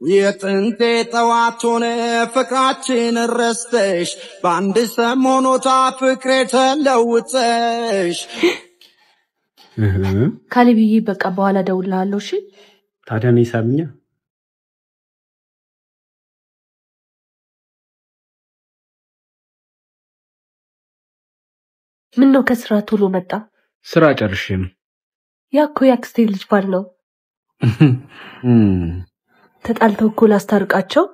የጥንቴ ጠዋቱን ፍቅራችን ረስተሽ በአንድ ሰሞኑታ ፍቅሬ ተለውጠሽ ካሌብዬ በቃ በኋላ ደውልልሃለሁ እሺ ታዲያ ነው ይሳብኛ ምን ነው ከስራ ቶሎ መጣ ስራ ጨርሼ ነው ያኮ ያክስቴ ልጅ ባል ነው ተጣልተው እኮ ላስታርቃቸው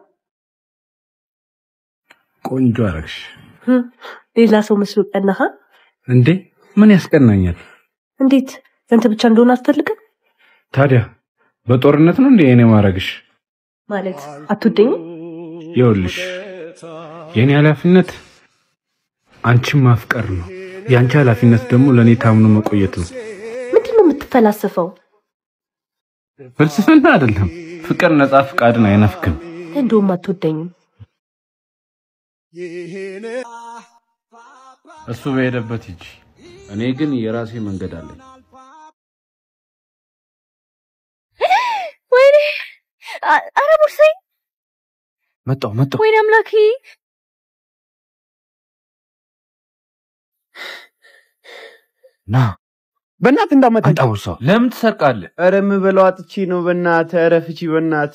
ቆንጆ አረግሽ ሌላ ሰው መስሎ ቀናሃ እንዴ ምን ያስቀናኛል እንዴት አንተ ብቻ እንደሆነ አትፈልግም ታዲያ በጦርነት ነው እንዴ እኔ ማረግሽ ማለት አትወደኝ ይኸውልሽ የኔ ኃላፊነት አንቺን ማፍቀር ነው ያንቺ ኃላፊነት ደግሞ ለኔ ታምኖ መቆየት ነው ምንድነው የምትፈላሰፈው ፍልስፍና አይደለም ፍቅር ነፃ ፍቃድን አይነፍክም እንደውም አትወደኝም እሱ በሄደበት ሂጂ እኔ ግን የራሴ መንገድ አለኝ ወይኔ አረ ቦርሳዬ መጣው ወይኔ አምላኬ ና በእናት እንዳመጣ አንታውርሰው ለምን ትሰርቃለህ አረ ምበለው አጥቺ ነው በእናት አረ ፍቺ በእናት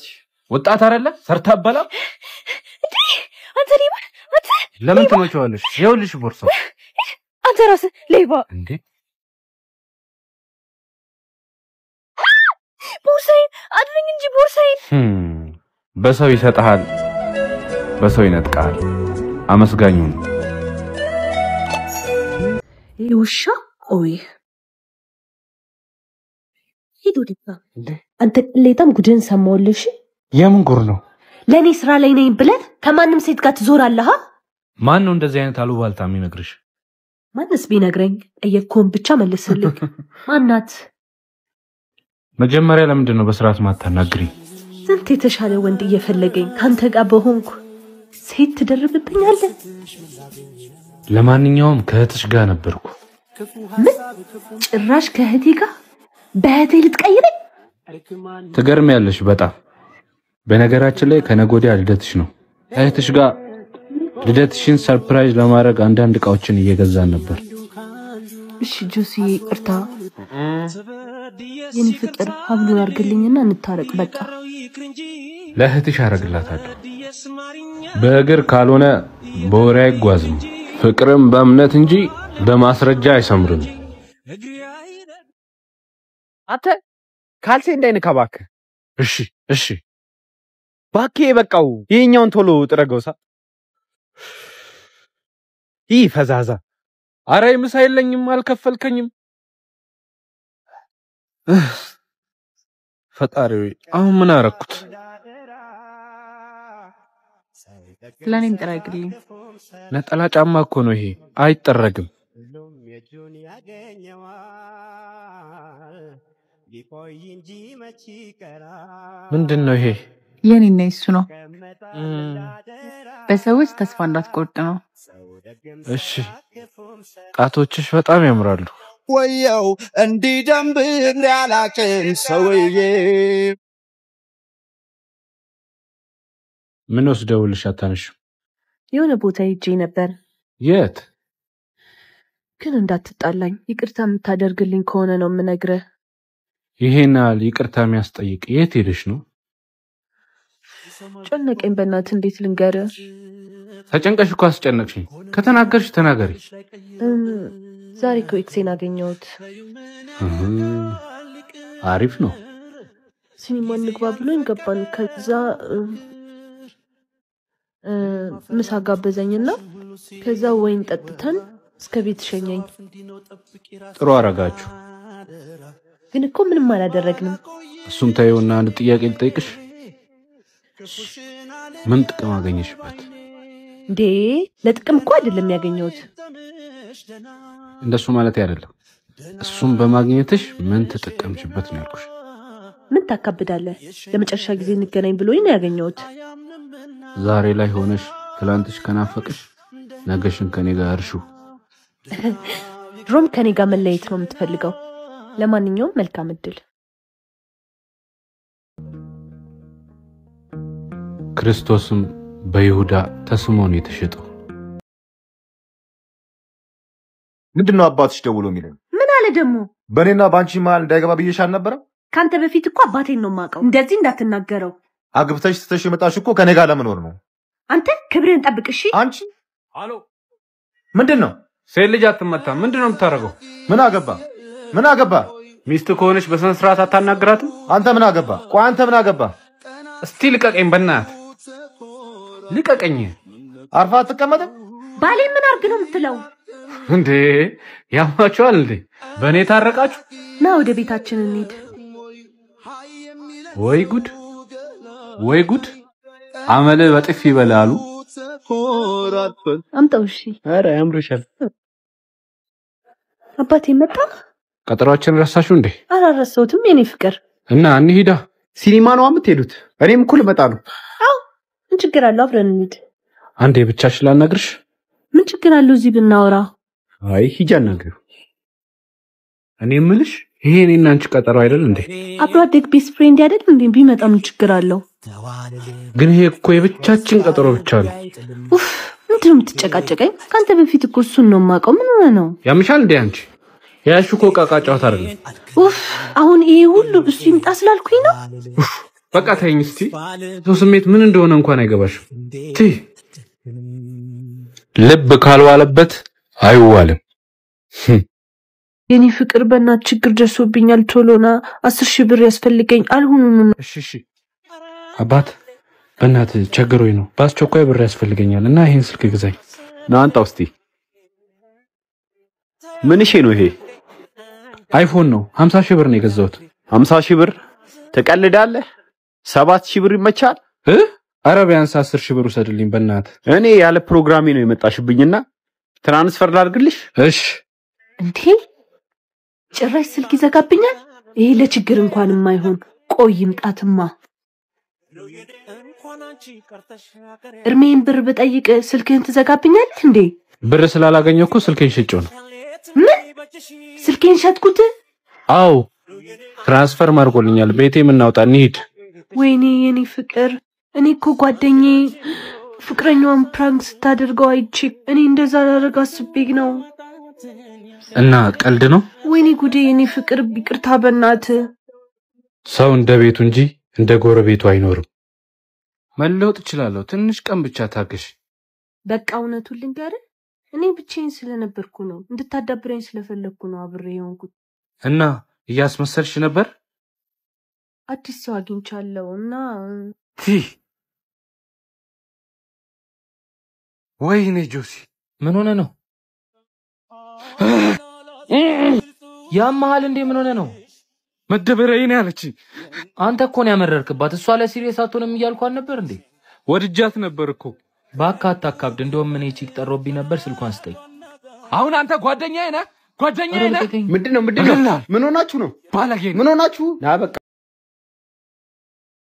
ወጣት አይደለ ሰርታበላ አንተ ሌባ አንተ ለምን ትመጪዋለሽ ይኸውልሽ ቦርሳው አንተ ራስህ ሌባ እንዴ ቦርሳዬ አድርኝ እንጂ ቦርሳዬ በሰው ይሰጣል በሰው ይነጥቃል አመስጋኙ ነው ይውሻ ኦይ ሂዱልታ አንተ ለታም ጉድን ሰማውልሽ የምን ጉር ነው ለኔ ስራ ላይ ነኝ ብለህ ከማንም ሴት ጋር ትዞራለህ ማን ነው እንደዚህ አይነት አሉባልታ የሚነግርሽ ማንስ ቢነግረኝ እየኮን ብቻ መልስልኝ ማናት መጀመሪያ ለምንድን ነው በስርዓት ማታናግሪ ስንት የተሻለ ወንድ እየፈለገኝ ካንተ ጋር በሆንኩ ሴት ትደርብብኛለህ ለማንኛውም ከእህትሽ ጋር ነበርኩ ምን ጭራሽ ከእህቴ ጋር በእህቴ ልትቀይረኝ ትገርሚያለሽ በጣም በነገራችን ላይ ከነጎዲያ ልደትሽ ነው እህትሽ ጋር ልደትሽን ሰርፕራይዝ ለማድረግ አንዳንድ እቃዎችን እየገዛን ነበር እሺ ጁሲ ቅርታ የኔ ፍቅር ሀብሉን አርግልኝና እንታረቅ በቃ ለእህትሽ አረግላታለሁ በእግር ካልሆነ በወሬ አይጓዝም ፍቅርም በእምነት እንጂ በማስረጃ አይሰምርም አተ ካልሴ እንዳይነካባክ እሺ ባኬ በቃው ይሄኛውን ቶሎ ጥረገውሳ ይህ ፈዛዛ አረ ምሳ የለኝም አልከፈልከኝም ፈጣሪው አሁን ምን አረኩት ለኔም ጥረግልኝ ነጠላ ጫማ እኮ ነው ይሄ አይጠረግም ምንድነው ይሄ የኔና እሱ ነው በሰዎች ተስፋ እንዳትቆርጥ ነው እሺ ጣቶችሽ በጣም ያምራሉ ወየው እንዲደምብር ያላቀን ሰውዬ ምን ወስደውልሽ አታነሽ የሆነ ቦታ ሄጄ ነበር የት ግን እንዳትጣላኝ ይቅርታ የምታደርግልኝ ከሆነ ነው የምነግርህ ይሄናል ይቅርታ የሚያስጠይቅ የት ሄደሽ ነው ጨነቀኝ በእናት እንዴት ልንገርህ ተጨንቀሽ እኮ አስጨነቅሽኝ ከተናገርሽ ተናገሪ ዛሬ ኮኤክሴን አገኘሁት አሪፍ ነው ሲኒማ እንግባ ብሎኝ ገባን ከዛ ምሳ ጋበዘኝና ከዛ ወይን ጠጥተን እስከ ቤት ሸኘኝ ጥሩ አረጋችሁ ግን እኮ ምንም አላደረግንም እሱም ታየውና አንድ ጥያቄ ልጠይቅሽ ምን ጥቅም አገኘሽበት እንዴ ለጥቅም እኮ አይደለም ያገኘሁት እንደሱ ማለት አይደለም እሱም በማግኘትሽ ምን ተጠቀምሽበት ነው ያልኩሽ ምን ታካብዳለህ ለመጨረሻ ጊዜ እንገናኝ ብሎኝ ነው ያገኘሁት ዛሬ ላይ ሆነሽ ትላንትሽ ከናፈቅሽ ነገሽን ከኔ ጋር እርሹ ድሮም ከኔ ጋር መለየት ነው የምትፈልገው ለማንኛውም መልካም እድል ክርስቶስም በይሁዳ ተስሞ ነው የተሸጠው። ምንድነው አባትሽ ደውሎ የሚለው? ምን አለ ደግሞ? በኔና ባንቺ መሃል እንዳይገባ ብዬሽ አልነበረም? ካንተ በፊት እኮ አባቴን ነው ማቀው። እንደዚህ እንዳትናገረው። አግብተሽ ስተሽ የመጣሽ እኮ ከኔ ጋር ለመኖር ነው። አንተ ክብርን ጠብቅ እሺ። አንቺ አሎ ምንድነው? ሴት ልጅ አትመታም። ምንድነው የምታረገው? ምን አገባ? ሚስት ከሆነች በስነ ስርዓት አታናግራትም? አንተ ምን አገባ? ቆይ አንተ ምን አገባ? እስቲ ልቀቀኝ፣ በእናትህ ልቀቀኝ። አርፋ አትቀመጥም? ባሌ ምን አርግ ነው የምትለው? እንዴ ያማችኋል እንዴ? በእኔ ታረቃችሁ? ና ወደ ቤታችን እንሂድ። ወይ ጉድ! አመለ በጥፊ ይበላሉ። አምጣው እሺ። ኧረ ያምርሻል። አባቴ መጣ? ቀጠሯችን ረሳችሁ እንዴ? አላረሳሁትም የኔ ፍቅር። እና እንሂዳ። ሲኒማ ነው የምትሄዱት? እኔም እኮ ልመጣ ነው። አው ምን ችግር አለው? አብረን እንሂድ። አንዴ ብቻሽን ላናግርሽ። ምን ችግር አለው እዚህ ብናወራ? አይ ሂጂ አናግሪው። እኔ የምልሽ ይሄ እኔና አንቺ ቀጠሮ አይደል እንዴ? አብሮ አደግ ቤስት ፍሬንድ አይደል እንዴ? ቢመጣ ምን ችግር አለው? ግን ይሄ እኮ የብቻችን ቀጠሮ ብቻ ነው። ኡፍ ምንድነው የምትጨቃጨቀኝ? ካንተ በፊት እኮ እሱን ነው የማውቀው። ምን ሆነ ነው? ያምሻል እንዴ አንቺ? ያሹ እኮ ቃቃጫውት አይደለም። ኡፍ አሁን ይሄ ሁሉ እሱ ይምጣ ስላልኩኝ ነው? ኡፍ በቃ ተይኝ እስቲ። ሰው ስሜት ምን እንደሆነ እንኳን አይገባሽም። ልብ ካልዋለበት አይዋልም። የኔ ፍቅር በእናት ችግር ደርሶብኛል። ቶሎና 10,000 ብር ያስፈልገኝ። አልሆነም። እሺ አባት በእናት ቸግሮኝ ነው። በአስቸኳይ ብር ያስፈልገኛል እና ይሄን ስልክ ግዛኝ። ና አንጣው እስቲ። ምን እሺ ነው ይሄ? አይፎን ነው። 50,000 ብር ነው የገዛሁት። 50,000 ብር ትቀልዳለህ? 7,000 ብር ይመቻል? አረ ቢያንስ 10,000 ብር ውሰድልኝ በእናት። እኔ ያለ ፕሮግራሜ ነው የመጣሽብኝና ትራንስፈር ላድርግልሽ? እሺ እንዴ ጭራሽ ስልክ ይዘጋብኛል። ይሄ ለችግር እንኳን የማይሆን ቆይ ይምጣትማ። እርሜን ብር በጠይቅ ስልክህን ትዘጋብኛለህ እንዴ? ብር ስላላገኘው እኮ ስልኬን ሽጬው ነው። ምን ስልኬን ሸጥኩት? አው ትራንስፈር ማርጎልኛል። ቤቴ ምናውጣ እንሂድ። ወይኔ የኔ ፍቅር፣ እኔ እኮ ጓደኛዬ ፍቅረኛዋን ፕራንክ ስታደርገው አይቼ እኔ እንደዛ ላደርግ አስቤ ነው። እና ቀልድ ነው። ወይኔ ጉዴ የኔ ፍቅር፣ ይቅርታ በእናትህ። ሰው እንደ ቤቱ እንጂ እንደ ጎረቤቱ አይኖርም። መለወጥ እችላለሁ። ትንሽ ቀን ብቻ ታገሽ። በቃ እውነቱን ልንገርህ፣ እኔ ብቻዬን ስለነበርኩ ነው፣ እንድታዳብረኝ ስለፈለኩ ነው አብሬ የሆንኩት። እና እያስመሰልሽ ነበር? አዲስ ሰው አግኝቻለሁ እና ወይኔ ጆሲ ምን ሆነ ነው? ያማሃል እንዴ? ምን ሆነ ነው? መደበሪያዬን ያለች አንተ እኮ ነው ያመረርክባት። እሷ ለሲሪየስ አትሆንም እያልኳን ነበር እንዴ? ወድጃት ነበር እኮ። ባካታ አካብድ። እንደውም ምን ቺክ ጠሮብኝ ነበር። ስልኳን ስጠኝ። አሁን አንተ ጓደኛዬ ነህ? ምንድነው? ምን ሆናችሁ ነው? ባለጌ ምን ሆናችሁ? ና በቃ